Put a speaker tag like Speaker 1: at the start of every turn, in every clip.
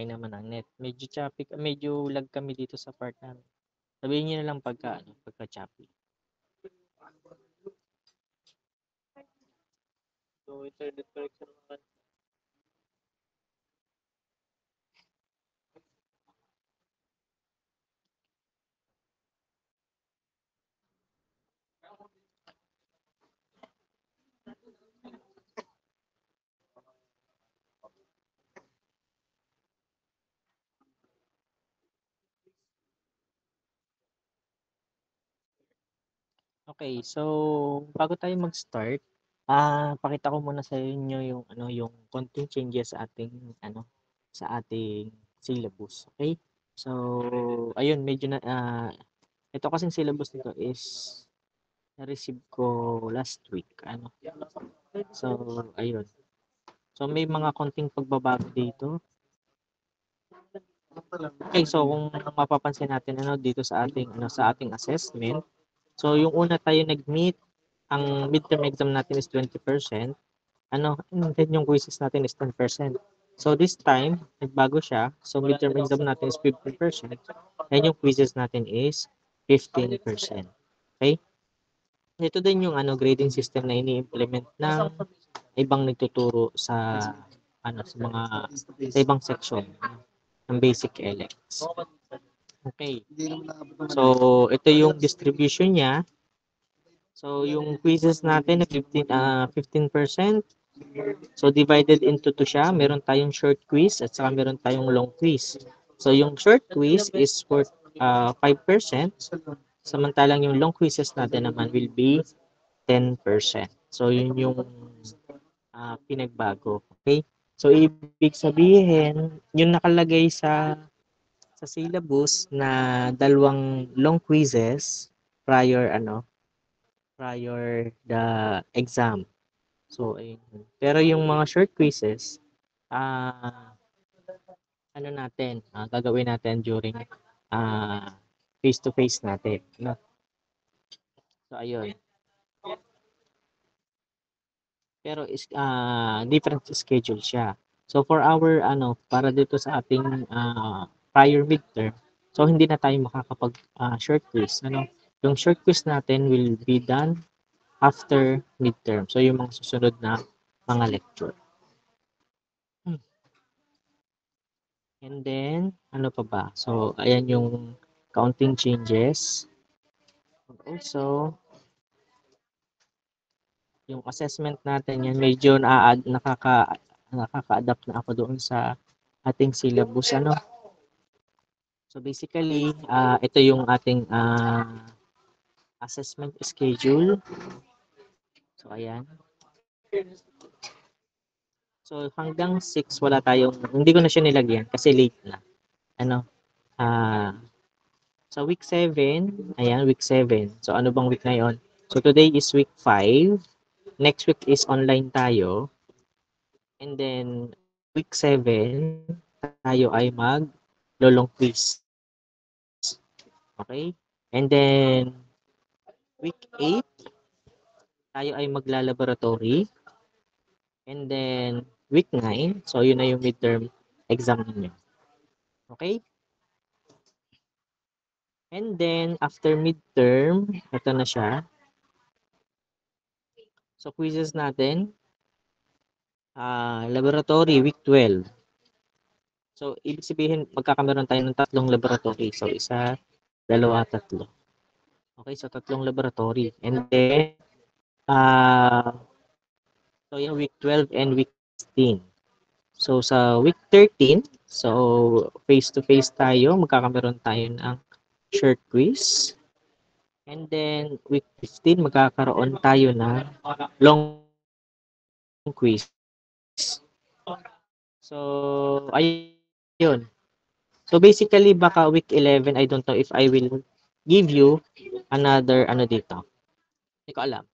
Speaker 1: okay naman ang net. Medyo choppy, medyo lag kami dito sa part namin. Sabihin niyo na lang pagka choppy. So, internet connection naman. Okay, so bago tayo mag-start, pakita ko muna sa inyo yung yung konting changes sa ating sa ating syllabus. Okay? So, ayun, medyo na ito kasing syllabus nito is na-receive ko last week. So, ayun. So, may mga konting pagbabago dito. Okay, so kung mapapansin natin dito sa ating assessment. So, yung una tayo nag-meet, ang midterm exam natin is 20%. And then yung quizzes natin is 10%. So, this time, nagbago siya. So, midterm exam natin is 15%. And yung quizzes natin is 15%. Okay? Ito din yung grading system na ini-implement ng ibang nagtuturo sa ibang section ng basic LX. Okay. So, ito yung distribution niya. So, yung quizzes natin na 15%. So, divided into two siya. Meron tayong short quiz at saka meron tayong long quiz. So, yung short quiz is for 5%. Samantalang yung long quizzes natin naman will be 10%. So, yun yung pinagbago. Okay? So, ibig sabihin, yung nakalagay sa syllabus na dalawang long quizzes prior the exam. So, ayun. Pero yung mga short quizzes, gagawin natin during face-to-face natin. No? So, ayun. Pero different schedule siya. So, for our, para dito sa ating prior midterm, so hindi na tayo makakapag short quiz. Yung short quiz natin will be done after midterm. So, yung mga susunod na mga lecture. And then, ano pa ba? So, ayan yung counting changes. And also, yung assessment natin yan, medyo nakaka-adapt na ako doon sa ating syllabus. So, basically, ito yung ating assessment schedule. So, ayan. So, hanggang 6, hindi ko na siya nilagyan kasi late na. Sa week 7, ayan, week 7. So, ano bang week na yon? So, today is week 5. Next week is online tayo. And then, week 7, tayo ay mag-lolong quiz. Okay? And then, week 8, tayo ay magla-laboratory. And then, week 9, so yun na yung midterm exam ninyo. Okay? And then, after midterm, ito na siya. So, quizzes natin, laboratory, week 12. So, ibig sabihin, magkakameron tayo ng tatlong laboratory. So, isa, dalawa, tatlo. Okay, so tatlong laboratory. And then, so yung week 12 and week 16. So, sa week 13, so face-to-face tayo, magkakameron tayo ng short quiz. And then, week 15, magkakaroon tayo ng long quiz. So, ayun. So, basically, baka week 11, I don't know if I will give you another, dito. Hindi ko alam.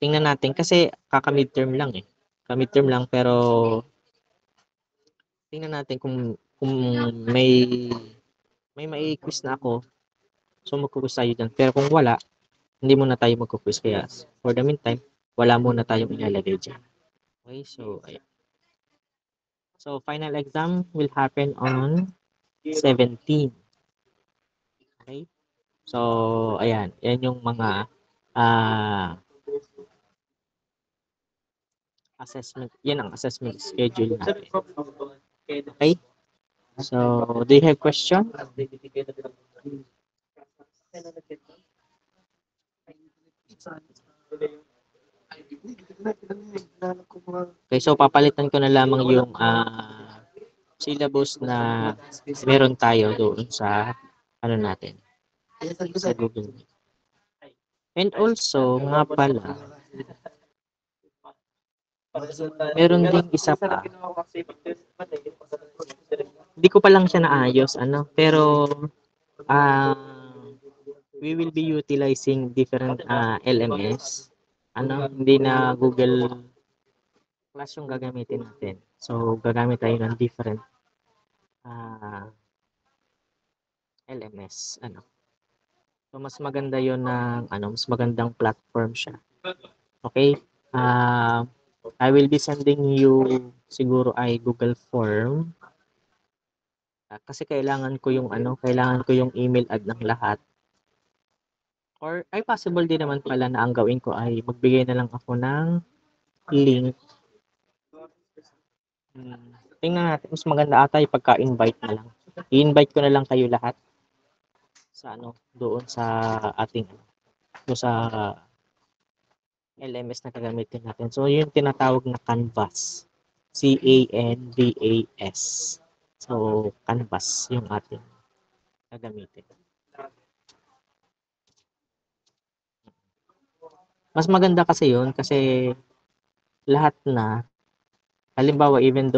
Speaker 1: Tingnan natin kasi kaka-midterm lang eh. Ka-midterm lang pero tingnan natin kung may mai-quiz na ako. So, magkukwis tayo dyan. Pero kung wala, hindi muna tayo magkukwis. Kaya, for the meantime, wala muna tayong ilalagay dyan. Okay, so, ayan. So, final exam will happen on 17. Okay? So, ayan. Yan yung mga assessment. Yan ang assessment schedule natin. Okay? So, do you have question? Okay, so papalitan ko na lamang yung syllabus na meron tayo doon sa ano natin, sa Google Meet. And also, nga pala, meron ding isa pa. Hindi ko pa lang siya naayos, ano, pero we will be utilizing different LMS. Ano, hindi na Google Class yung gagamitin natin. So, gagamit tayo ng different LMS. Ano. So, mas maganda yon ng, mas magandang platform siya. Okay? I will be sending you siguro ay Google Form. Kasi kailangan ko yung email ad ng lahat. Or ay possible din naman pala na ang gawin ko ay magbigay na lang ako ng link. Tingnan natin, mas maganda ata yung pagka-invite na lang. I-invite ko na lang kayo lahat sa doon sa ating doon sa LMS na gagamitin natin. So, yung tinatawag na Canvas. C-A-N-V-A-S. So, Canvas yung ating gagamitin. Mas maganda kasi yun kasi lahat na halimbawa even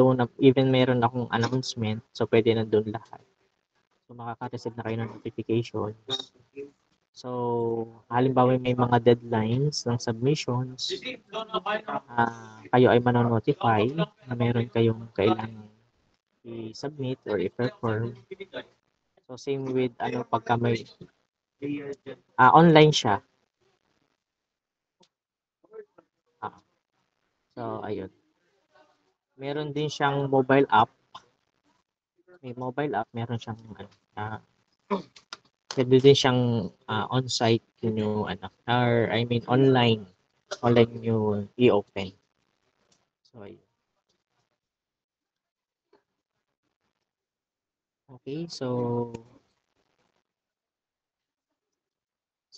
Speaker 1: meron akong announcement, so pwede na doon lahat. So, makaka-receive na kayo ng notifications. So, halimbawa may mga deadlines ng submissions, kayo ay manonotify na meron kayong kailangan i-submit or i-perform. So, same with pagka may online siya. So, ayun. Meron din siyang mobile app. May mobile app, meron siyang pwede din siyang on-site nyo or I mean online nyo i-open. So, ayun. Okay, so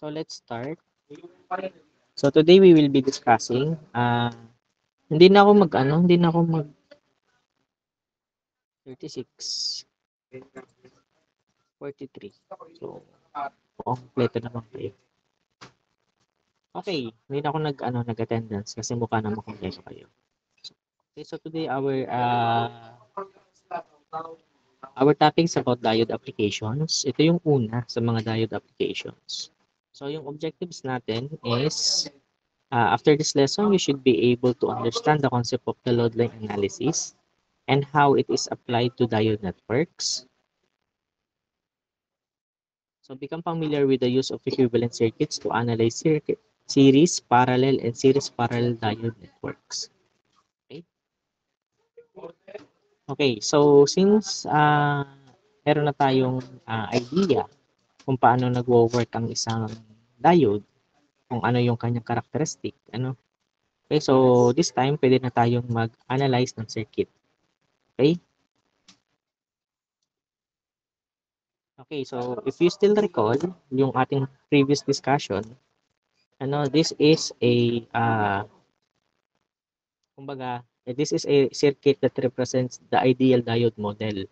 Speaker 1: let's start. So today we will be discussing hindi na ako mag 36 43. So kompleto naman kayo. Okay, hindi na ako nag-attendance kasi mukha na kompleto kayo. Okay, so today our topic is about diode applications. Ito yung una sa mga diode applications. So yung objectives natin is after this lesson, you should be able to understand the concept of the load line analysis and how it is applied to diode networks. So become familiar with the use of equivalent circuits to analyze series, parallel, and series parallel diode networks. Okay, okay, so since meron na tayong idea kung paano nagwo-work ang isang diode, kung ano yung kanyang characteristic, okay, so this time pwede na tayong mag-analyze ng circuit. Okay? Okay, so if you still recall yung ating previous discussion, this is this is a circuit that represents the ideal diode model.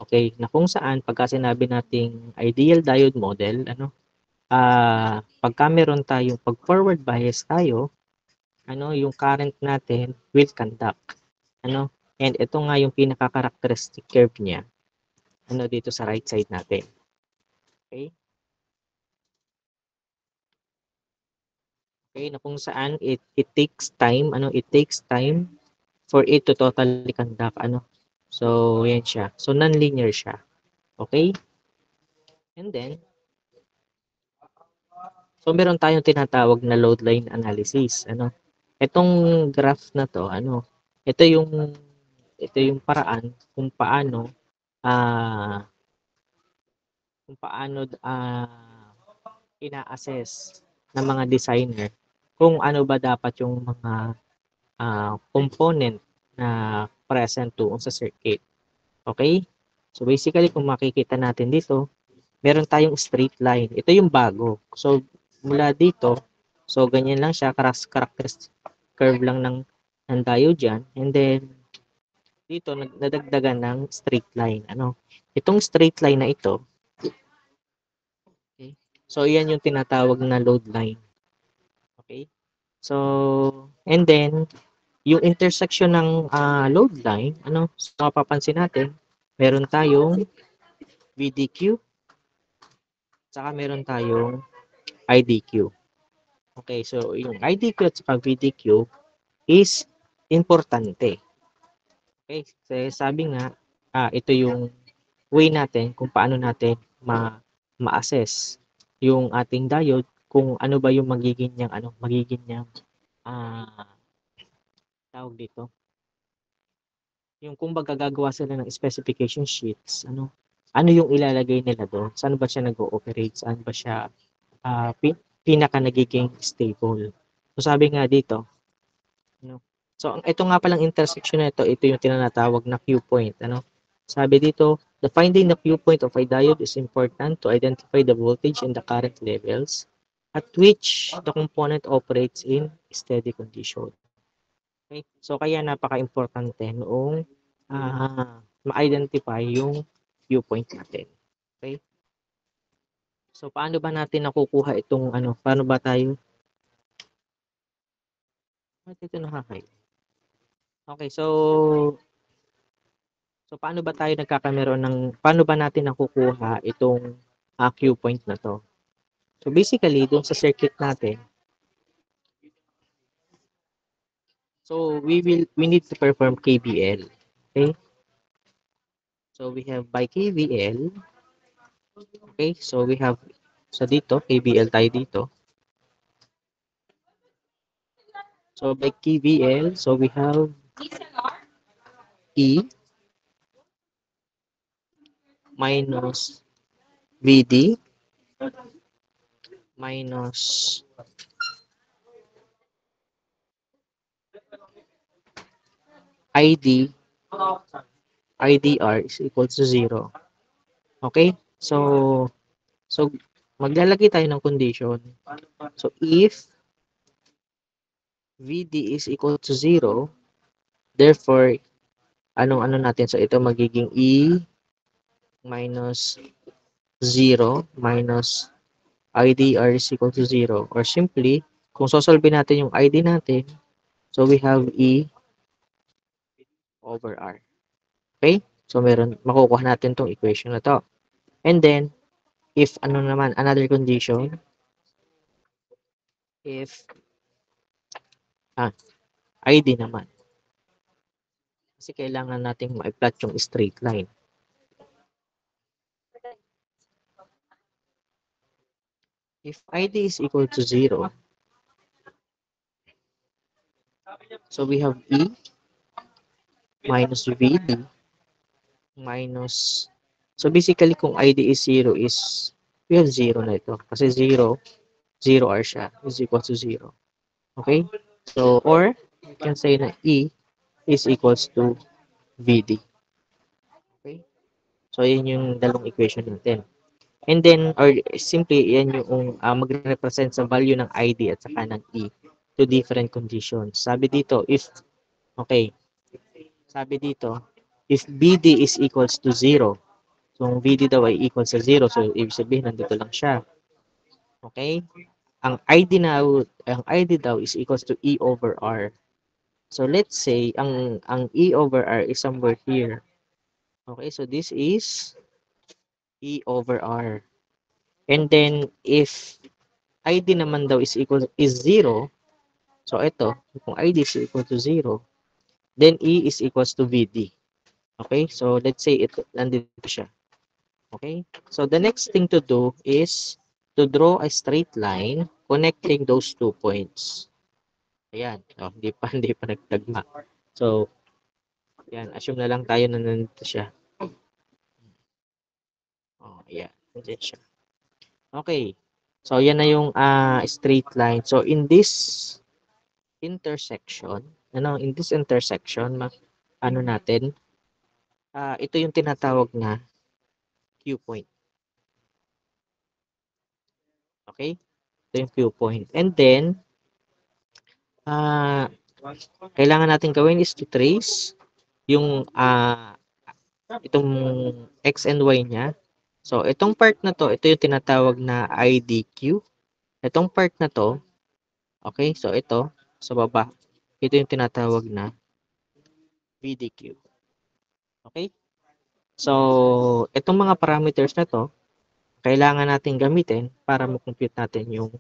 Speaker 1: Okay, na kung saan pagka sinabi nating ideal diode model, pagka meron tayong pag forward bias tayo, yung current natin will conduct. And ito nga yung pinaka-characteristic curve niya. Dito sa right side natin. Okay? Okay, na kung saan it takes time, for it to totally conduct, So, yan siya. So, non-linear siya. Okay? And then, so meron tayong tinatawag na load line analysis, Itong graph na to, ito yung ito yung paraan ah, kung paano ina-assess ng mga designer kung ano ba dapat yung mga component na present doon sa circuit. Okay? So basically, kung makikita natin dito, meron tayong straight line. Ito yung bago. So mula dito, so ganyan lang siya, characteristic curve lang ng diode dyan. And then, dito, nadagdagan ng straight line. Ano? Itong straight line na ito, okay? So, yan yung tinatawag na load line. Okay? So, and then, yung intersection ng load line, ano, so mapapansin natin, meron tayong VDQ, saka meron tayong IDQ. Okay, so yung IDQ at saka VDQ is importante. Okay, kasi sabi nga, ito yung way natin kung paano natin ma-assess yung ating diode kung ano ba yung magiging niyang ah, tawag dito. Yung kumbaga gagawa sila ng specification sheets, ano yung ilalagay nila doon? Saan ba siya nag-ooperate? Saan ba siya pinaka nagiging stable? So sabi nga dito, ano? So ito nga palang intersection na ito yung tinatawag na Q point, ano? Sabi dito, the finding the Q point of a diode is important to identify the voltage and the current levels at which the component operates in steady condition. Okay? So kaya napaka-importante noong ma-identify yung viewpoint natin. Okay? So paano ba natin nakukuha itong paano ba tayo? Bakit ito nakakay? Okay, so paano ba tayo nagkakameron paano ba natin nakukuha itong Q point na to? So basically, doon sa circuit natin, so we need to perform KVL. Okay? So we have by KVL. Okay? So we have dito, KVL tayo dito. So by KVL, so we have E minus VD minus ID IDR is equal to 0. Okay? So maglalagay tayo ng condition. So if VD is equal to 0, therefore anong natin? So ito magiging E minus 0 minus IDR is equal to 0. Or simply, kung sosolve natin yung ID natin, so we have E over R. Okay? So makukuha natin tong equation na to. And then, if another condition, if ID naman. Kasi kailangan nating ma-plot yung straight line. If ID is equal to 0, so we have E minus VD minus, so basically kung ID is 0 is, we have 0 na ito. Kasi 0 R siya, is equal to 0. Okay? So, or, you can say na E is equals to VD. Okay? So, yun yung dalawang equation natin. And then, or simply, yan yung magre-represent sa value ng ID at saka ng E to different conditions. Sabi dito, sabi dito, if BD is equals to 0, so ang VD daw ay equals sa 0, so ibig sabihin, nandito lang siya. Okay? Ang ID daw is equals to E over R. So let's say ang E over R is somewhere here. Okay, so this is E over R. And then if ID naman daw is 0, so ito, kung ID is equal to 0, then E is equals to VD. Okay, so let's say ito nandito siya. Okay, so the next thing to do is to draw a straight line connecting those 2 points. Ayan. Oh, hindi pa nagtagma. So, Yan, assume na lang tayo na nandito siya. Oh, yan. Nandiyan siya. Okay. So, yan na yung straight line. So, in this intersection, ano natin, ito yung tinatawag na Q point. Okay? Ito yung Q point. And then, kailangan natin gawin is to trace yung itong X and Y niya. So, itong part na to, ito yung tinatawag na IDQ. Itong part na to, okay, so ito, sa baba, ito yung tinatawag na VDQ. Okay? So, itong mga parameters na to, kailangan natin gamitin para ma-compute natin yung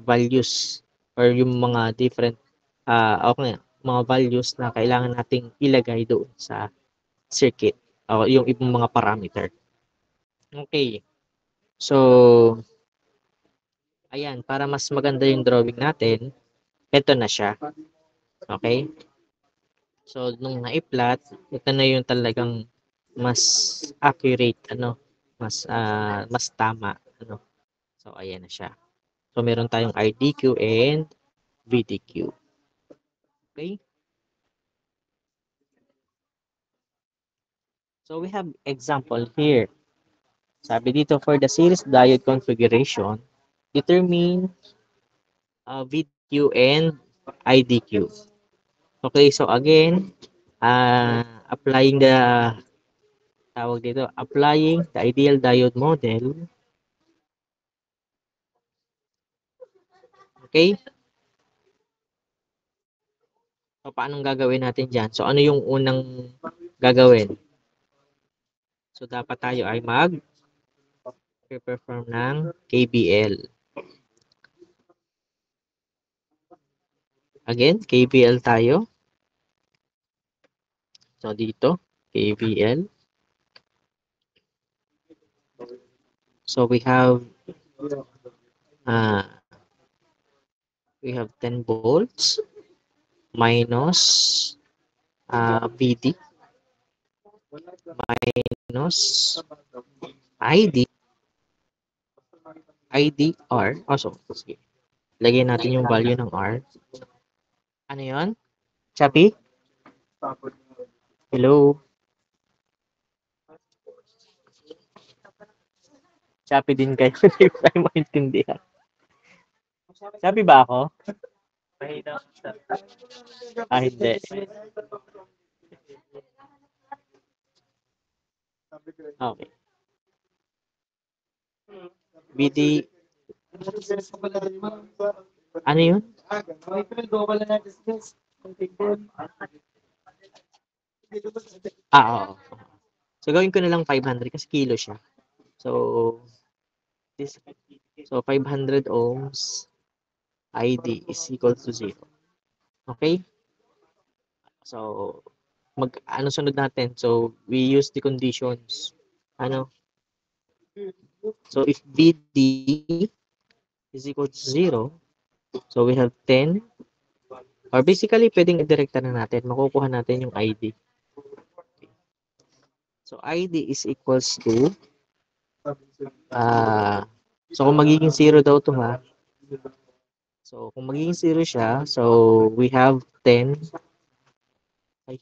Speaker 1: values or yung mga different okay, mga values na kailangan nating ilagay doon sa circuit o yung ibang mga parameter. Okay. So, ayan, para mas maganda yung drawing natin, ito na siya. Okay? So, nung na-plot, ito na yung talagang mas accurate, mas tama, So, ayan na siya. So, meron tayong IDQ and VDQ. Okay? So, we have example here. Sabi dito, for the series diode configuration, determine VDQ and IDQ. Okay, so again, applying the ideal diode model. Okay? So, paano gagawin natin dyan? So, ano yung unang gagawin? So, dapat tayo ay mag-perform ng KBL. Again, KBL tayo. So, dito, KBL. So, uh, we have 10 volts minus VD minus ID IDR. Oh, so, sige. Lagyan natin yung value ng R. Ano yon? Chappy? Hello? Chappy din kayo. Hindi ko kayo maintindihan. Chappy ba ako? Hindi. Okay. BD. Ano yun? Oo. So, gawin ko na lang 500 kasi kilo siya. So, so 500 ohms ID is equal to 0. Okay? So, ano sunod natin? So, we use the conditions. So, if BD is equal to 0, so we have 10, or basically, pwedeng i-direkta na natin. Makukuha natin yung ID. So, ID is equals to, so kung magiging 0 daw to ha, so kung magiging 0 siya, so we have 10, we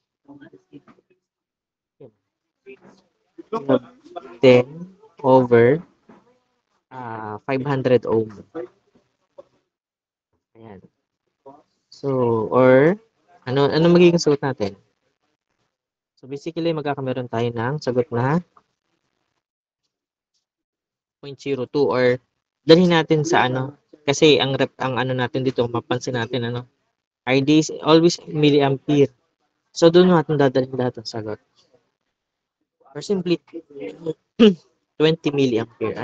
Speaker 1: have 10 over 500 ohm. Ayan. So, or, ano magiging sagot natin? So, basically, magkakameron tayo ng sagot na 0.02 or dalhin natin sa kasi ang ano natin dito, mapansin natin ID is always milliampere. So, doon natin dadalhin lahat ng sagot. Or simply, 20 milliampere.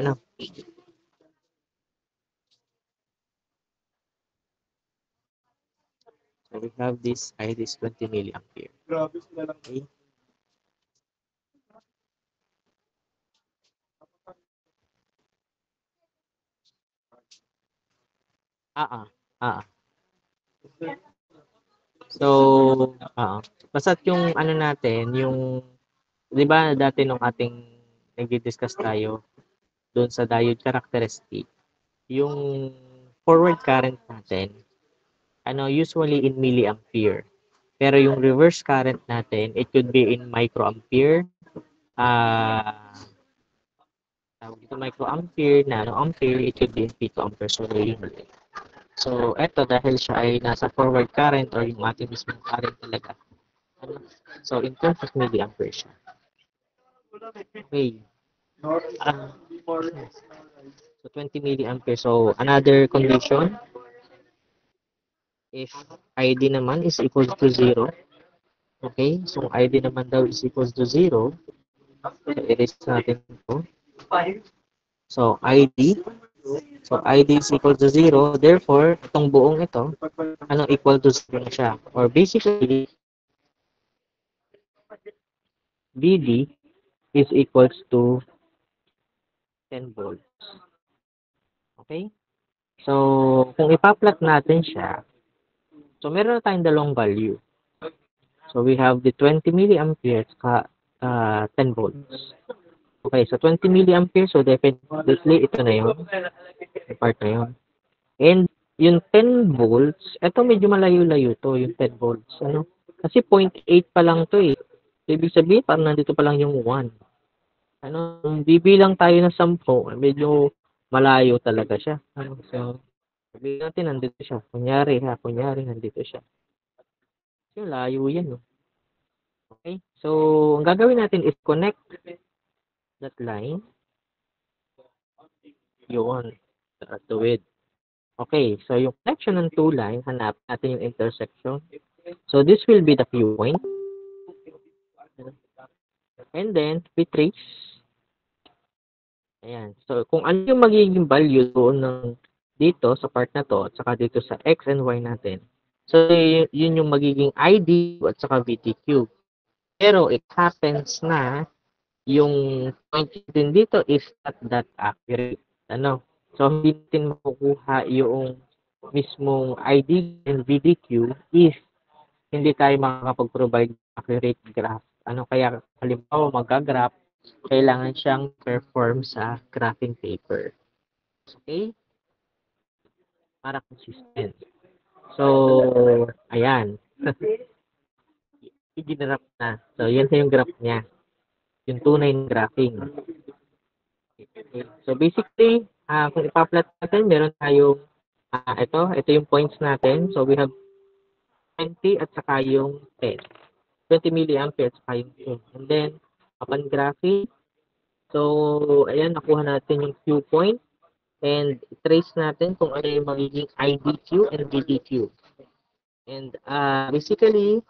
Speaker 1: So, we have this ID is 20 milliampere. Okay. Ah, ah, ah. So, basta't yung ano natin, yung, di ba dati nung ating nag-discuss tayo doon sa diode characteristic, yung forward current natin, usually in milliampere. Pero yung reverse current natin, it could be in microampere, ah, tawag dito microampere, nanoampere, it could be in picoampere. So, yun ulit. So, eto dahil siya ay nasa forward current or yung ating mismong current talaga. So, in terms of milliampere siya. Okay. So, 20 milliampere. So, another condition, if ID naman is equals to 0, okay? So, ID naman daw is equals to 0, so, erase natin ito. So, ID. So, ID is equal to 0. Therefore, itong buong ito, equal to 0 na siya. Or basically, VD is equals to 10 volts. Okay? So, kung ipa-plot natin siya, so meron na tayong dalawang value. So, we have the 20 milliamperes ka 10 volts. Okay, so 20 milliamperes, so definitely ito na yun. Part na yun. And yung 10 volts, ito medyo malayo-layo to, yung 10 volts. Kasi 0.8 pa lang to eh. Ibig sabihin, parang nandito pa lang yung 1. Bibilang tayo ng 10, medyo malayo talaga siya. So, sabihin natin, nandito siya. Kunyari nandito siya. So, layo yan. No? Okay? So, ang gagawin natin is connect that line. Yun. To it. Okay. So, yung connection ng two line, hanap natin yung intersection. So, this will be the Q point. And then, we trace. Ayan. So, kung ano yung magiging value doon ng dito sa part na to at saka dito sa X and Y natin. So, yun yung magiging ID at saka VTQ. Pero, it happens na yung point din dito is not that accurate. So, hindi natin makukuha yung mismong ID and VDQ if hindi tayo makakapag-provide accurate graph. Kaya halimbawa mag-graph, kailangan siyang perform sa graphing paper. Okay? Para consistent. So, ayan. I-graph na. So, yan yung graph niya. Yung tunay na graphing. Okay. So, basically, kung ipa-plot natin, meron tayong ito yung points natin. So, we have 20 at saka yung 10. 20 milliampere at saka yung 10. And then, upon graphing, so, ayan, nakuha natin yung Q point. And trace natin kung ano yung magiging IDQ and VDQ. And basically,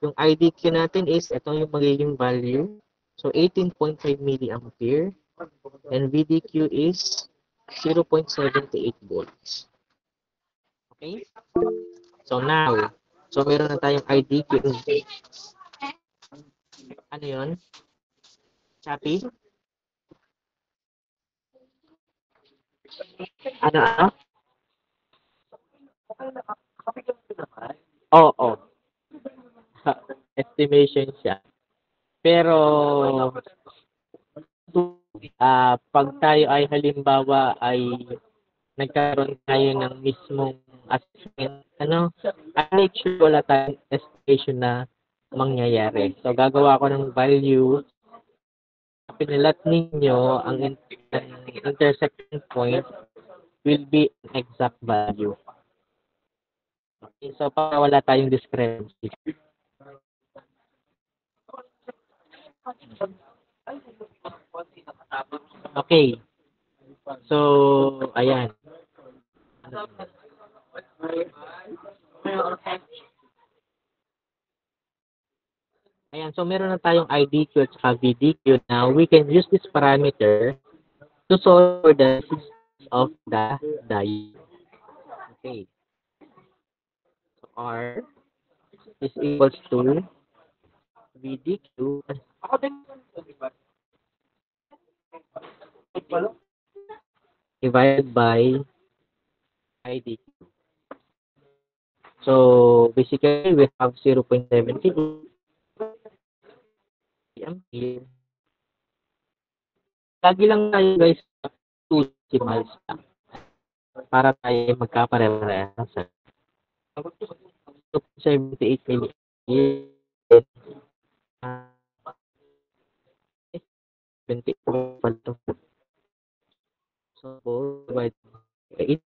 Speaker 1: yung IDQ natin is, ito yung magiging value. So, 18.5 milliampere. And VDQ is 0.78 volts. Okay? So, now, so meron na tayong IDQ. Ano yun? Choppy? Ano? Oo. Estimation siya. Pero, pag tayo ay halimbawa ay nagkaroon tayo ng mismong assessment, I make sure wala tayong estimation na mangyayari. So, gagawa ko ng value. Pinilat ninyo, ang intersection point will be an exact value. Okay, so, para wala tayong discrepancy. Okay. So, ayan. Ayan, so meron na tayong IDQ at saka VDQ. Now, we can use this parameter to solve for the resistance of the diode. Okay. So, R is equals to VDQ divided by IDQ. So, basically, we have 0.72 ampere. Lagi lang tayo guys 2 decimals lang para tayo magkapareho-pareho sa 2.78 million. 20 so 4 divided by 8.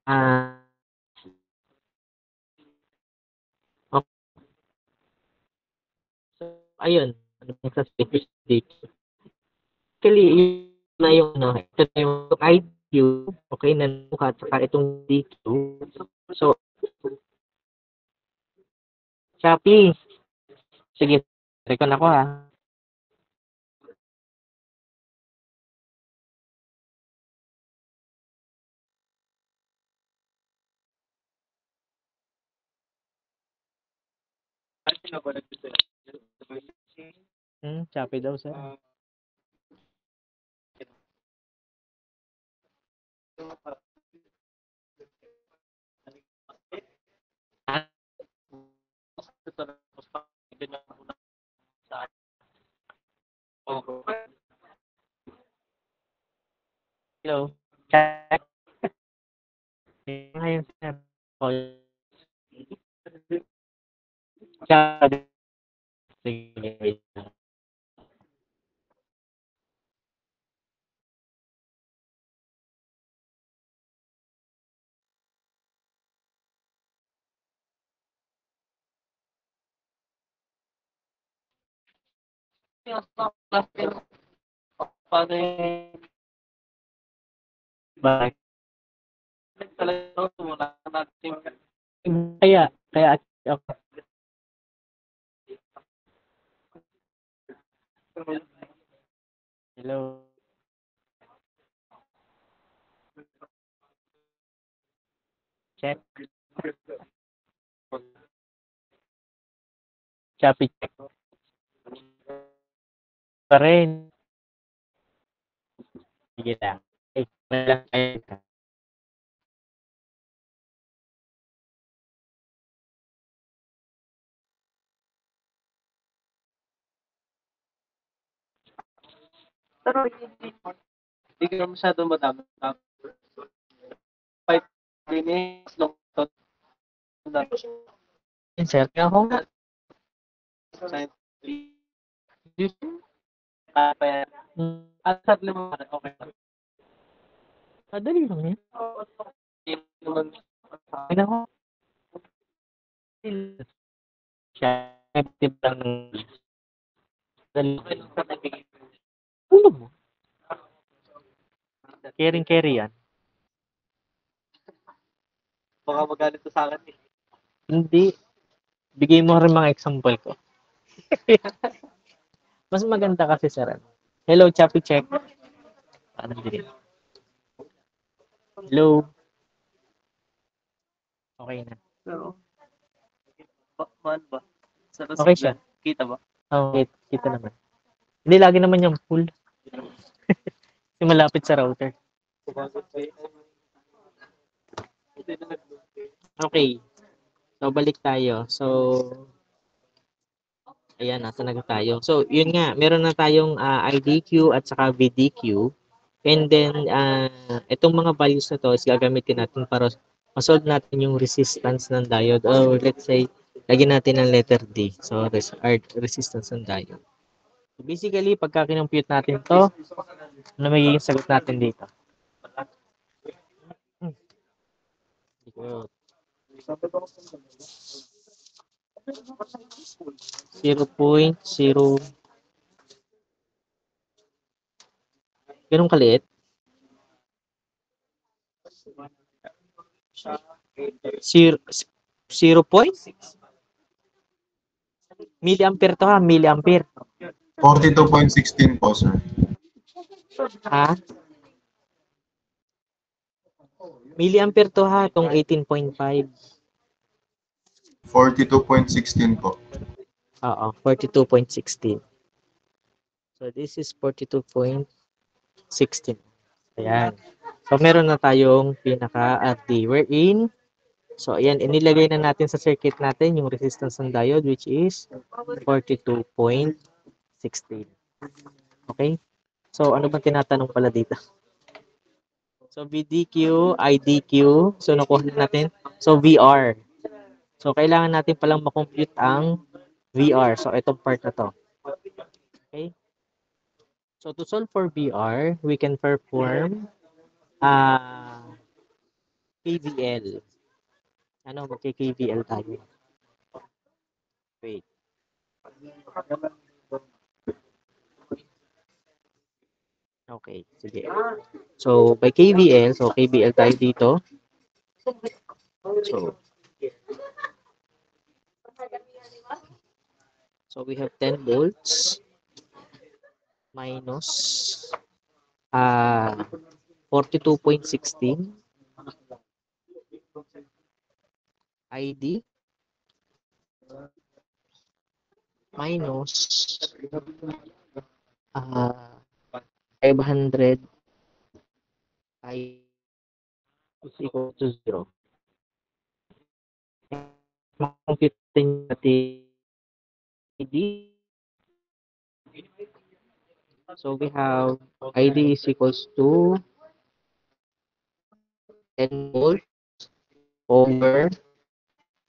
Speaker 1: Ah, okay. So, ayun. Ano pang sasabihin dito? Actually, yun na yung, ano, ito na yung IQ, okay, na mukha, at saka itong DQ. So, Shopee, sige, recon ako ha. Shopee daw, sir. Hello. Check. Ngayon, sir. Okay. Shopee. Sige, wait lang. Bakit? Kaya, okay. Hello. Check. Shopee check. Pa rin. Sige lang. Walang kayo. Pero hindi ka masyado madami. 5 minutes long. Sir, kaya ako nga. At sa lima, okay. Madali lang yan. Ay, nako. Siya, effective lang. Dali. Ulo mo. Carry yan. Baka magalit sa akin eh. Hindi. Bigay mo rin mga example ko. Mas maganda kasi sir. Hello, Chappy Check. Parang din. Hello. Okay na. Pero, mahal ba? Okay siya. Kita ba? Oo, kita naman. Hindi lagi naman yung full. Yung malapit sa router. Okay. So, balik tayo. So, ayan, nasa na tayo. So, yun nga, meron na tayong IDQ at saka VDQ. And then, itong mga values na to is gagamitin natin para ma-solve natin yung resistance ng diode. Or let's say, lagyan natin ng letter D. So, resistance ng diode. So, basically, pagka kinompute natin to, ano magiging sagot natin dito? 0.0 ganun kaliit? 0 point? Milliampere to ha, milliampere.
Speaker 2: 42.16 po, sir.
Speaker 1: Ha? Milliampere to ha, itong 18.5.
Speaker 2: 42.16 po.
Speaker 1: Oo, 42.16. So, this is 42.16. Ayan. So, meron na tayong pinaka-RD. Wherein, so, ayan, inilagay na natin sa circuit natin yung resistance ng diode, which is 42.16. Okay? So, ano bang tinatanong pala dito? So, VDQ, IDQ. So, nakuha natin. So, VR. So, kailangan natin palang makompute ang VR. So, itong part na to. Okay? So, to solve for VR, we can perform KVL. Ano, magki-KVL tayo. Wait. Okay, sige. So, by KVL, so KVL tayo dito. So we have 10 volts minus 42.16 ID minus 500 I is equal to 0. Compute natin ID. So we have ID is equals to 10 volts over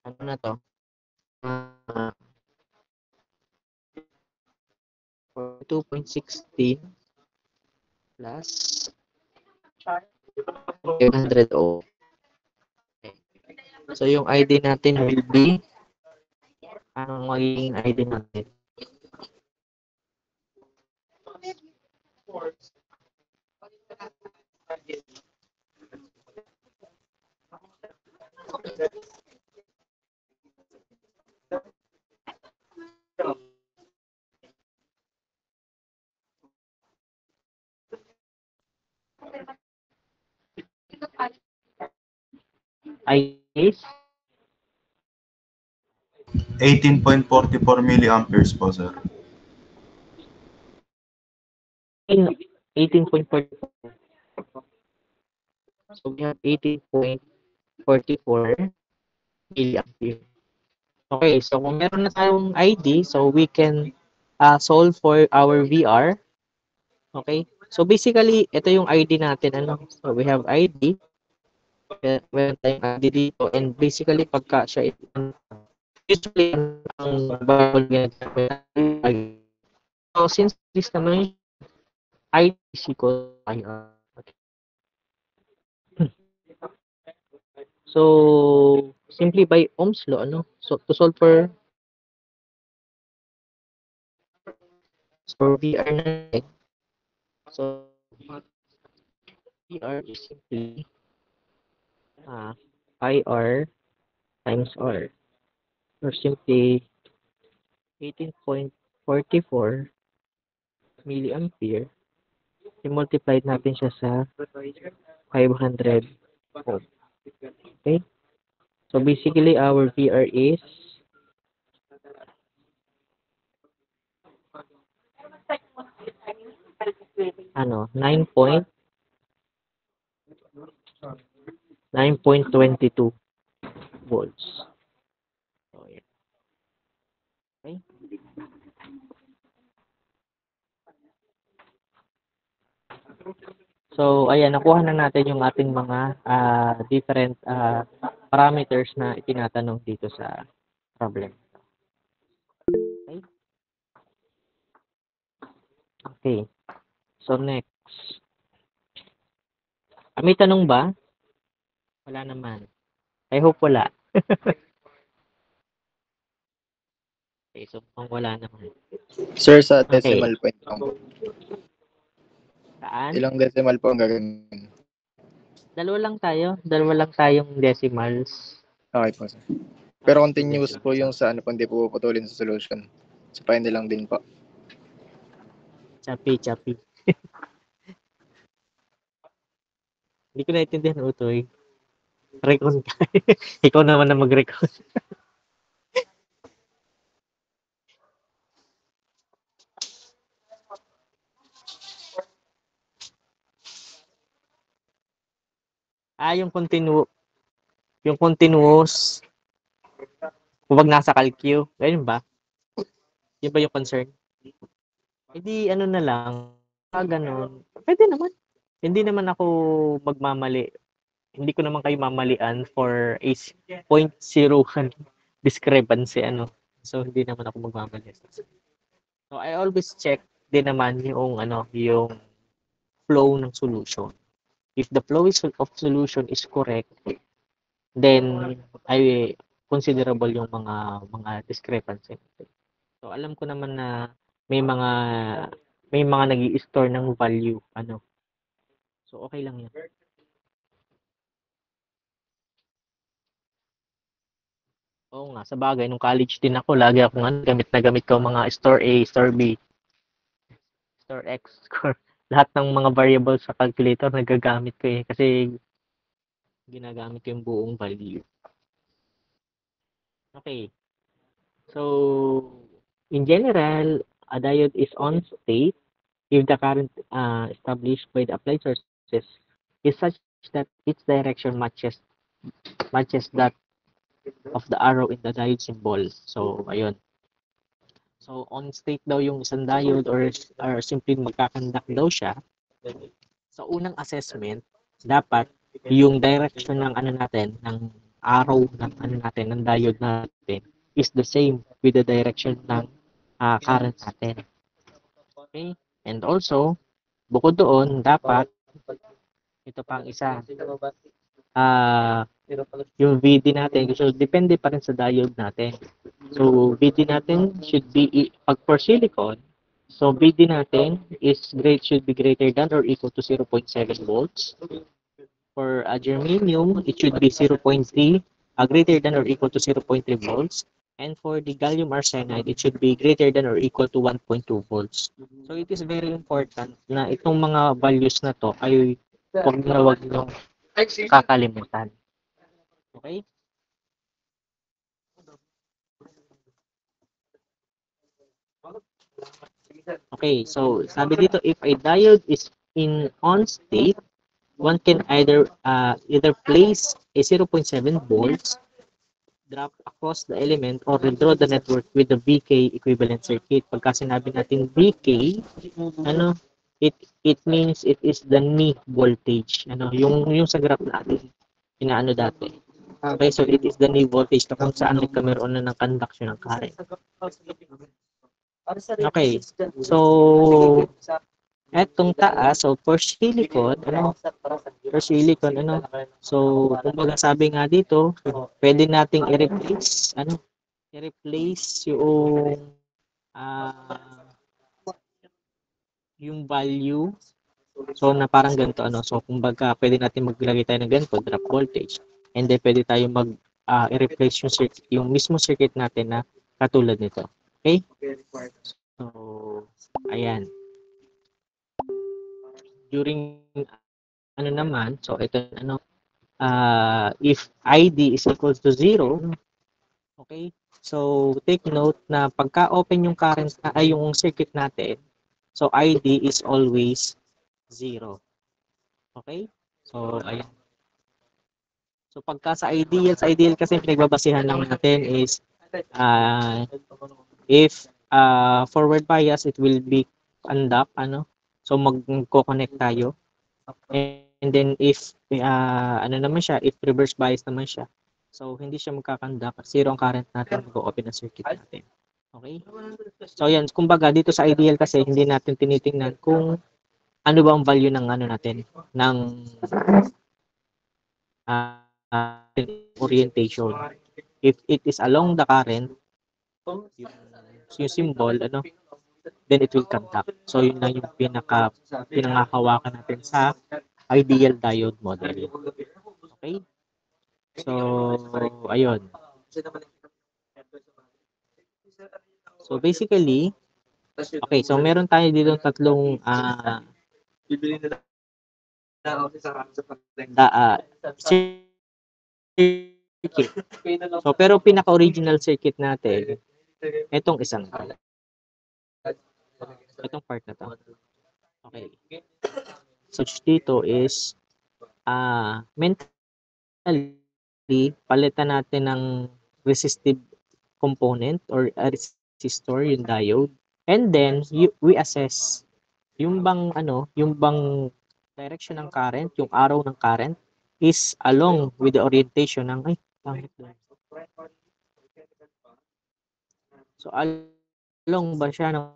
Speaker 1: ano na to? 42.16 plus 500 ohm. Okay. So yung ID natin will be anong magiging ID natin? ID is
Speaker 2: 18.44 milliamperes po, sir.
Speaker 1: 18.44. So we have 18.44 milliampere. Okay, so kung meron na tayong ID, so we can solve for our VR. Okay, so basically, ito yung ID natin. Ano? So we have ID. Meron tayong ID dito. And basically, pagka siya usually, ang bawal ginagawa. So since this naman ID is equal to IR. Okay. So, simply by Ohm's law, ano? So, to solve for VR natin, so, VR is simply IR times R. Or simply 18.44 milliampere. I-multiply natin siya sa 500 ohm. Okay? So, basically, our VR is 9.22 volts. So, yeah. Okay? So, ayan, nakuha na natin yung ating mga different parameters na itinatanong dito sa problem. Okay? Okay. So, next. May tanong ba? Wala naman. I hope wala. Okay, so kung wala naman.
Speaker 3: Sir, sa
Speaker 1: Okay.
Speaker 3: decimal point lang.
Speaker 1: Saan?
Speaker 3: Ilang decimal po ang gagawin?
Speaker 1: Dalawa lang tayong decimals.
Speaker 3: Okay po, sir. Pero continuous po yung sa ano po, hindi po putulin sa solution. Sa final lang din po.
Speaker 1: Chapi. Hindi ko naintindihan, Utoy. Recon ka. Ikaw naman na mag-recon. Yung continuous, huwag nasa calcu. Ganun ba? Yun ba yung concern? Hindi, ano na lang, ganun. Pwede naman. Hindi naman ako magmamali. Hindi ko naman kayo mamalian for a 0.01 discrepancy, ano. So, hindi naman ako magmamali. So, I always check din naman yung, yung flow ng solution. If the flow of solution is correct, then ay considerable yung mga discrepancy. So alam ko naman na may mga nag-i-store ng value, ano. So okay lang 'yan. Oo nga, sa bagay nung college din ako, lagi akong gamit ko mga store A, store B, store X, store lahat ng mga variables sa calculator nagagamit ko kasi ginagamit ko yung buong value. Okay. So, in general, a diode is on state if the current established by the applied sources is such that its direction matches that of the arrow in the diode symbol. So, ayun. So, on state daw yung isang diode or simply magkakandak daw siya. Sa unang assessment, dapat yung direction ng ng arrow ng diode natin is the same with the direction ng current natin. Okay? And also, bukod doon, dapat ito pang isa. Yung VD natin, so depende pa rin sa diode natin. So, VD natin should be, pag for silicon, so VD natin should be greater than or equal to 0.7 volts. For germanium, it should be 0.3, greater than or equal to 0.3 volts. And for the gallium arsenide, it should be greater than or equal to 1.2 volts. So it is very important na itong mga values na to ay huwag nyo kakalimutan. Okay? Okay, so sabi dito, if a diode is in on state, one can either place a 0.7 volts drop across the element or redraw the network with the VK equivalent circuit. Pagka sinabi natin VK, ano, it means it is the knee voltage. Ano, yung sa graph natin, inaano dati. Okay, so it is the knee voltage na kung saan nagkameron na ng conduction ng current. Okay, so etong taas, so for silicon, so kumbaga sabi nga dito, pwede nating i-replace, yung value, so na parang ganito, so kumbaga pwede natin maglagay tayo ng ganito, drop voltage, and then pwede tayo i-replace yung mismo circuit natin na katulad nito. Okay? So, ayan. During naman, so ito if ID is equal to 0, okay? So take note na pagka open yung current yung circuit natin, so ID is always 0. Okay? So ayan. So pagka sa ideal kasi pinagbabasihan lang natin is if forward bias, it will be conduct, so magko-connect tayo. And then if naman siya, if reverse bias naman siya, so hindi siya magkakandak, zero ang current natin, mag-open ang circuit natin. Okay? So yan, kumbaga dito sa ideal kasi hindi natin tinitingnan kung ano ba ang value ng natin, ng orientation. If it is along the current, yung symbol, then it will conduct. So yun lang yung pinangahawakan natin sa ideal diode model. Okay? So, ayun. So basically, okay, so meron tayo dito tatlong circuit. So pero pinaka-original circuit natin, itong isang itong part na to. Okay. So dito is meant palitan natin ng resistive component or a resistor, yung diode. And then, we assess yung bang direction ng current, yung arrow ng current is along with the orientation ng, pangit doon. So, along ba siya ng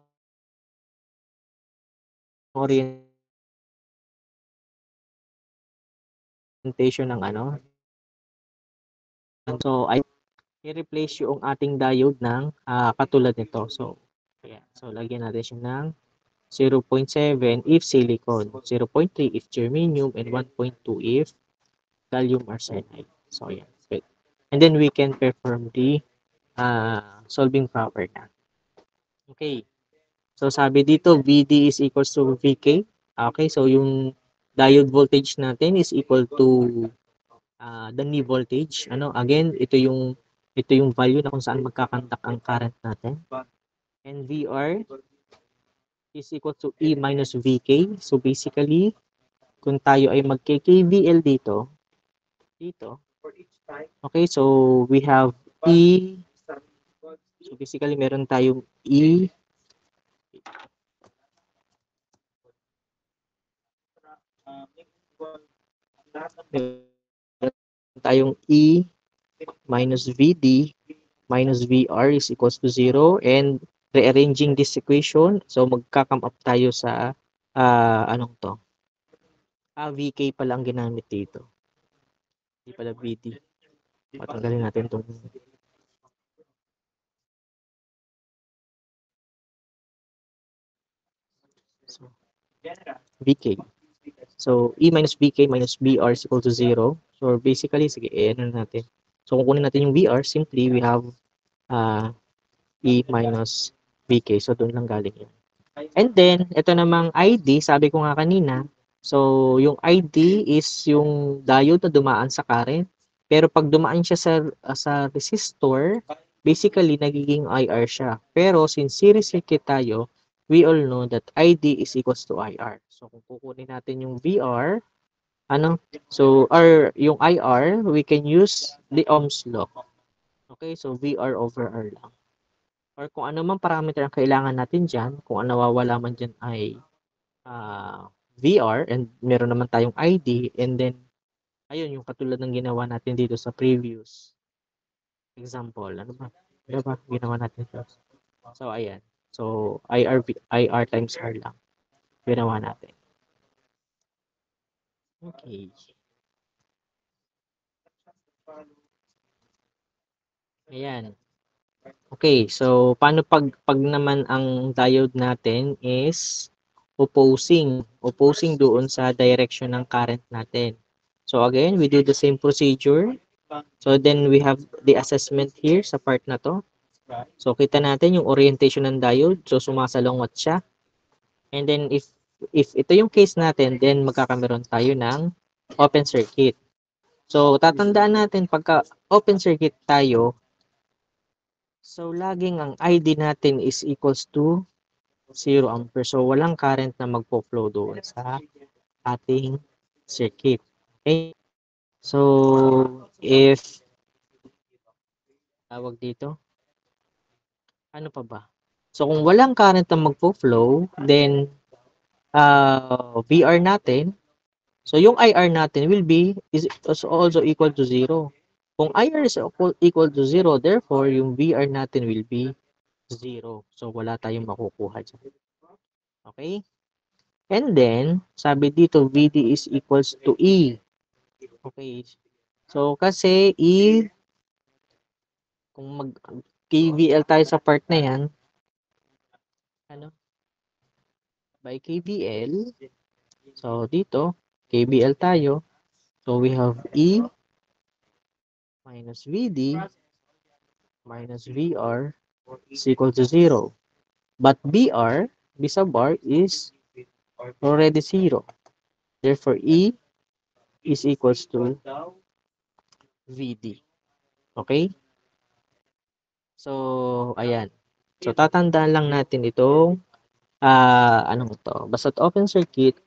Speaker 1: orientation ng So, i-replace yung ating diode ng katulad nito. So, ayan. So, lagyan natin siya ng 0.7 if silicon, 0.3 if germanium, and 1.2 if gallium arsenide. So, ayan. And then, we can perform the solving proper na. Okay. So, sabi dito, VD is equals to VK. Okay. So, yung diode voltage natin is equal to the knee voltage. Again, ito yung value na kung saan magkakandak ang current natin. And VR is equal to E minus VK. So basically, kung tayo ay mag-KVL dito, okay, so we have E. So basically, meron tayong E. Meron tayong E minus VD minus VR is equals to 0, and rearranging this equation, so magka-come up tayo sa anong to? VK pala ang ginamit dito. Hindi pala VD. Patanggalin natin itong VK. So, E minus VK minus BR is equal to 0. So, basically, sige, natin. So, kung kunin natin yung VR, simply, we have E minus VK. So, doon lang galing yun. And then, ito namang ID, sabi ko nga kanina, so, yung ID is yung diode na dumaan sa current. Pero pag dumaan siya sa resistor, basically, nagiging IR siya. Pero, since series circuit tayo, we all know that ID is equals to IR. So, kung kukunin natin yung VR, so, yung IR, we can use the Ohm's law. Okay, so VR over R lang. Or kung ano man parameter ang kailangan natin dyan, kung ang nawawala man dyan ay VR, and meron naman tayong ID, and then, ayun, yung katulad ng ginawa natin dito sa previous example. Ano ba ginawa natin dito? So, ayan. So, IR times R lang. Ginawa natin. Okay. Ayan. Okay, so paano pag naman ang diode natin is opposing doon sa direction ng current natin. So again, we do the same procedure. So then we have the assessment here sa part na to. So kita natin yung orientation ng diode. So sumasalungat siya. And then if ito yung case natin, then magkakameron tayo ng open circuit. So tatandaan natin pagka open circuit tayo, so laging ang ID natin is equals to 0 ampere. So walang current na magpo-flow doon sa ating circuit. Okay? So if tawag dito, ano pa ba? So kung walang current na magpo-flow, then VR natin, so yung IR natin is also equal to 0. Kung IR is equal to 0, therefore yung VR natin will be 0. So wala tayong makukuha dyan. Okay? And then, sabi dito, VD is equals to E. Okay. So, kasi kung mag-KVL tayo sa part na yan, by KVL, so dito, KVL tayo, so we have E minus VD minus VR is equal to 0. But BR, B sub R, is already 0. Therefore, E is equals to VD. Okay? So, ayan. So, tatandaan lang natin itong anong to? Basta open circuit,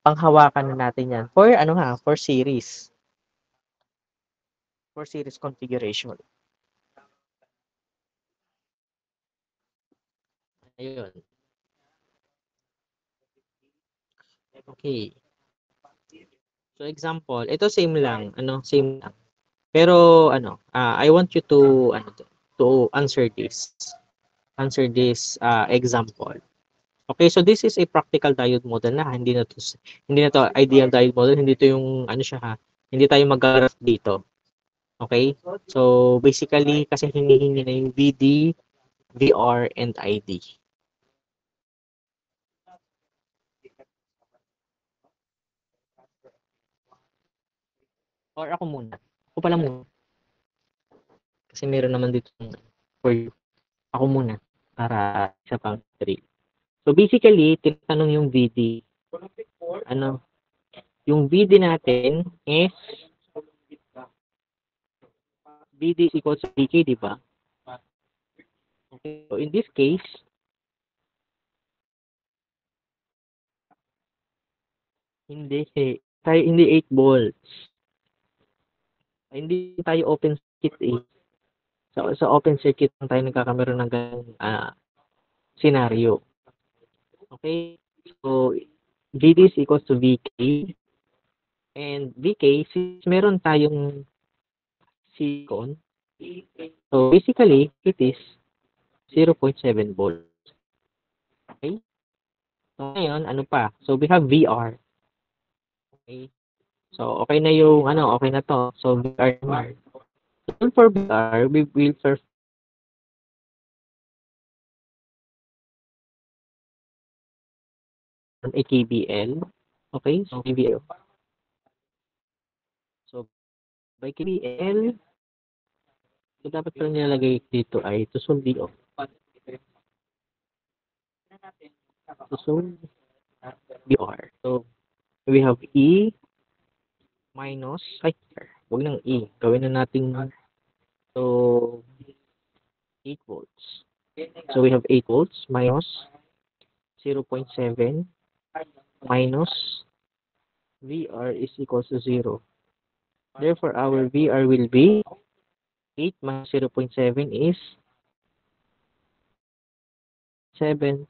Speaker 1: panghawakan na natin yan for ano ha, for series. For series configuration. Ayun. Okay. So example, ito same lang, same lang. Pero I want you to answer this. Answer this example. Okay, so this is a practical diode model na, hindi na to ideal diode model, hindi to yung siya ha. Hindi tayo mag-graph dito. Okay? So basically kasi hinihingi na yung VD, VR and ID. Or ako muna. Ako pala muna. Kasi meron naman dito for you. Ako muna para sa pang 3. So basically, tinatanong yung VD. Yung VD natin is VD is equal to VK, di ba? Okay. So in this case, hindi 8 volts. Hindi tayo open circuit eh. Sa open circuit lang tayo nagkakameron ng ganung scenario. Okay? So VD is equals to VK. And VK, since meron tayong silicon, so basically, it is 0.7 volts. Okay? So ngayon, ano pa? So we have VR. Okay? So okay na yung okay na to. So VR naman. So for VR, we will perform a KBL. Okay? So KBL. So by KBL, so dapat pala nilalagay dito ay to solve VO. To solve VR. So we have E minus, huwag nang E. Gawin na natin so 8 volts. So we have 8 volts minus 0.7 minus VR is equals to 0. Therefore, our VR will be 8 minus 0.7 is 7.3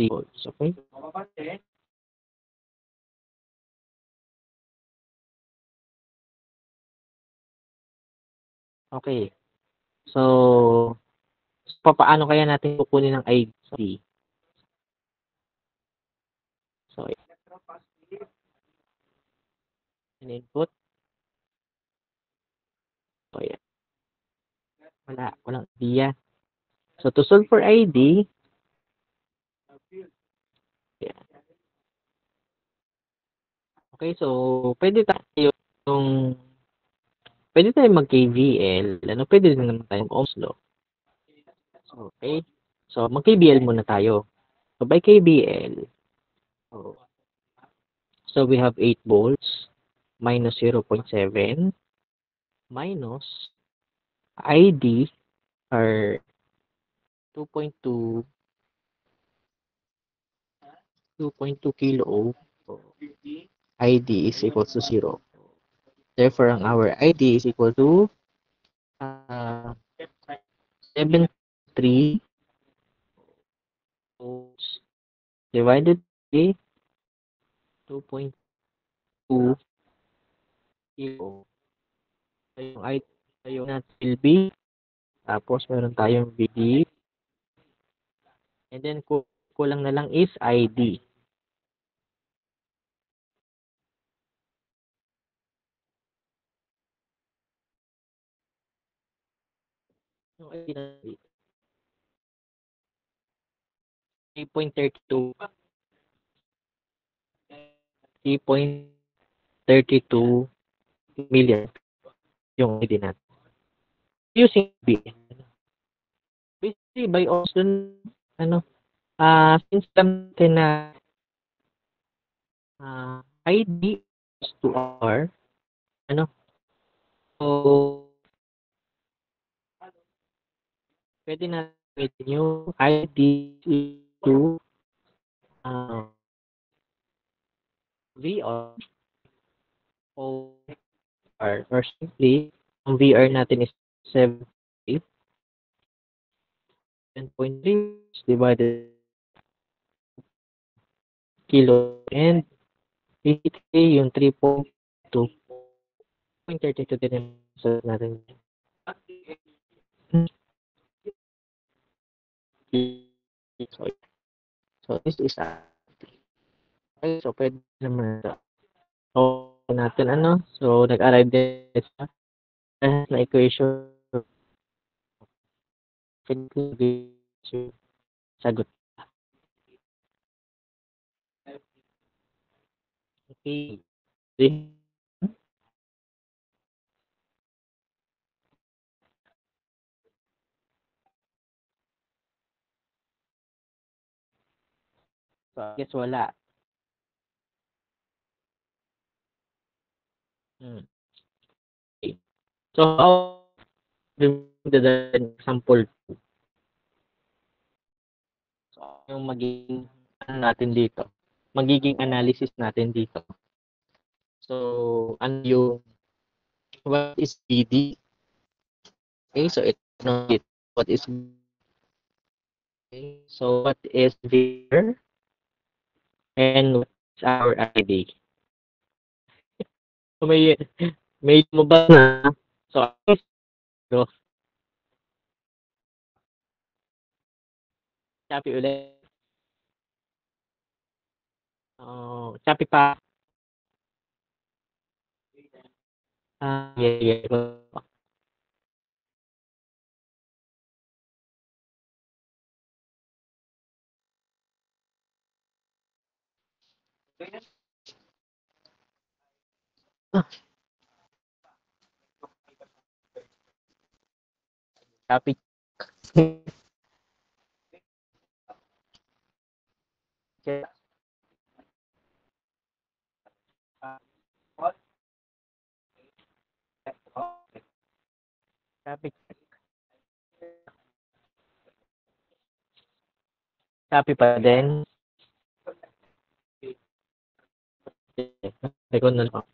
Speaker 1: volts. Okay? Okay. So, paano kaya natin kukunin ng ID? So, input. So, yan. Walang idea. So, to solve for ID, yan. Okay, so, pwede tayo mag-KVL. Pwede din naman tayong Ohm's law. Okay. So, mag-KVL muna tayo. So, by KVL, so we have 8 volts minus 0.7 minus ID are 2.2 kilo ohm. ID is equal to 0. Therefore, our ID is equal to 73 volts divided by 2.2 kilo. So, yung ID natin will be, tapos meron tayong VD, and then kulang na lang is ID. Yung ID natin 3.32 million yung ID natin. Using B. Basically, by Austin, since natin na ID is to R, so, pwede na yung ID to VR o VR or simply ang VR natin is 7.3 divided kilo and 80K yung 3.2 0.32 din yung result natin. So, this is okay, so pwede naman ito. So, natin so nag-arrive din sa na equation. Sagot. Okay. So, I guess wala. Okay. So, how the example 2? So, yung magiging natin dito? Magiging analysis natin dito. So, ano yung what is BD? Okay, so it what is okay, so what is VR and what is our ID? So, may lumabas na. So, copy ulit. Copy pa. Yeah. Copy. Copy. Copy pa din. Record na lang.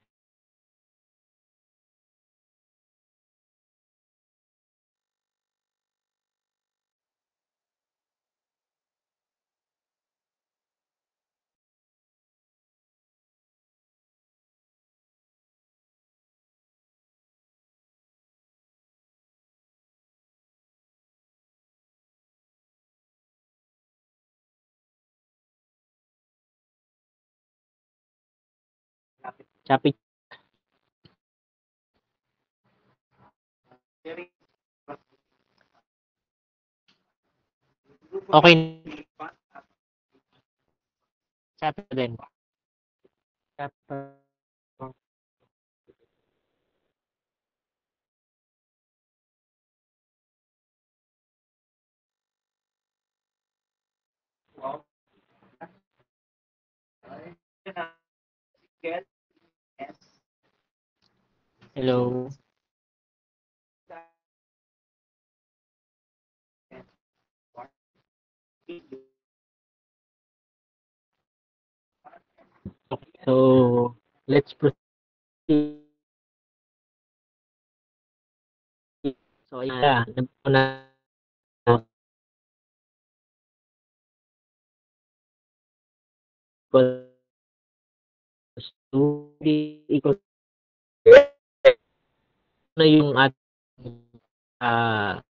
Speaker 1: Copy. Okay. Copy pa din. Copy. Hello. So, let's proceed. So, ayan. Na equals to equals na yung ating R.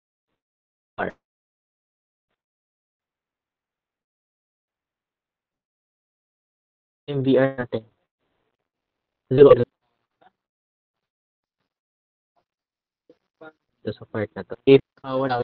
Speaker 1: Yung VR natin. Zero. Ito sa part na to. If wala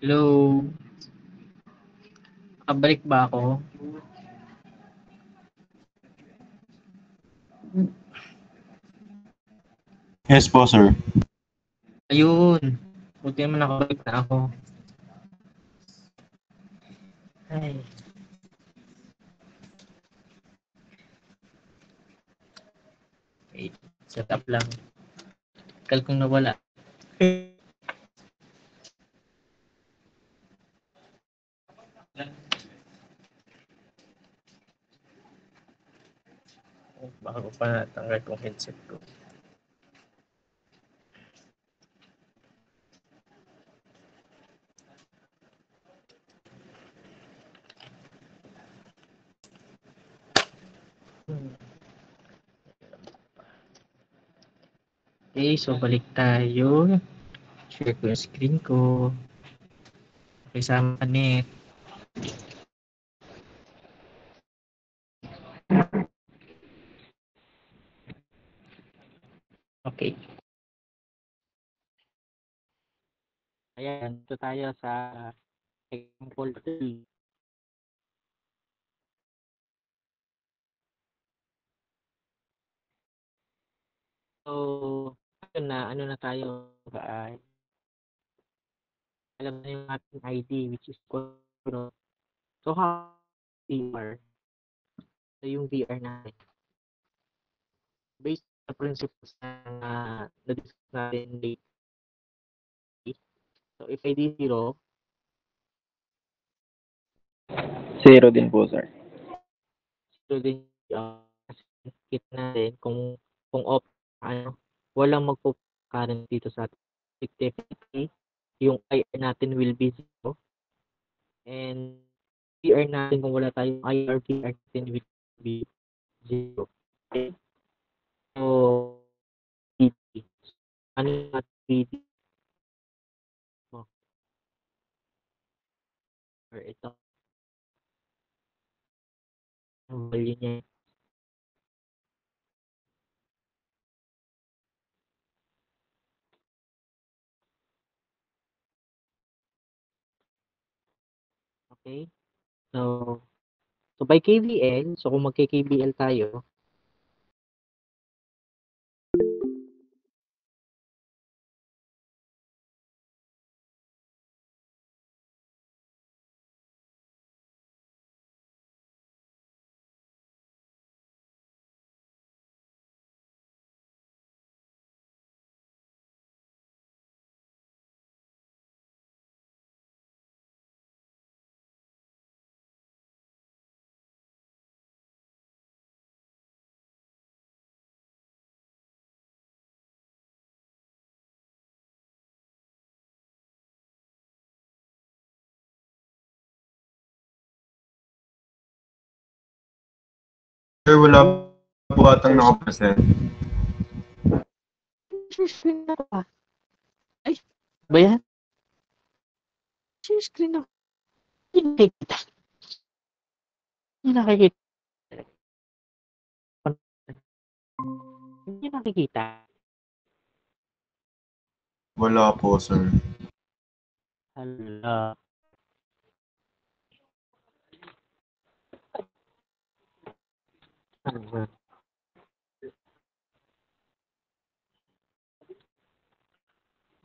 Speaker 1: Hello? Kabalik ba ako?
Speaker 2: Yes po, sir.
Speaker 1: Ayun. Buti naman nakabalik na ako. Ay. Wait. Set up lang. Kal kong nawala. Baka ko pa natanggal kong headset ko. Okay, so balik tayo. Share ko yung screen ko. Okay, sama ka net. Okay. Ayan, ito tayo sa example 3. So, ano na tayo, guys. Alam na yung ating ID, which is Coro. So, how VR? So, yung VR natin. Based on the principles na na-discuss natin lately. So, if ID 0,
Speaker 3: Zero din po, sir.
Speaker 1: so din kita natin kung off, walang magpo-current dito sa atin. Definitely, yung IR natin will be 0. And PR natin kung wala tayong IR, PR natin will be 0. Okay? So, PD. Ano yung ating PD? Or ito. Ang value niya. Okay? So by KVL, so kung magki-KVL tayo,
Speaker 2: Sir, wala po atang nakapresent.
Speaker 1: share screen na ba? Ay, ba yan? Share screen na. Hindi nakikita. Hindi nakikita. Hindi nakikita.
Speaker 2: Wala po, sir.
Speaker 1: Hala. Ano ba?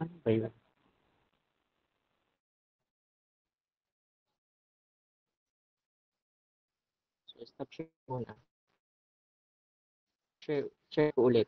Speaker 1: Ano ba yun? So, stop share muna. Share ko ulit.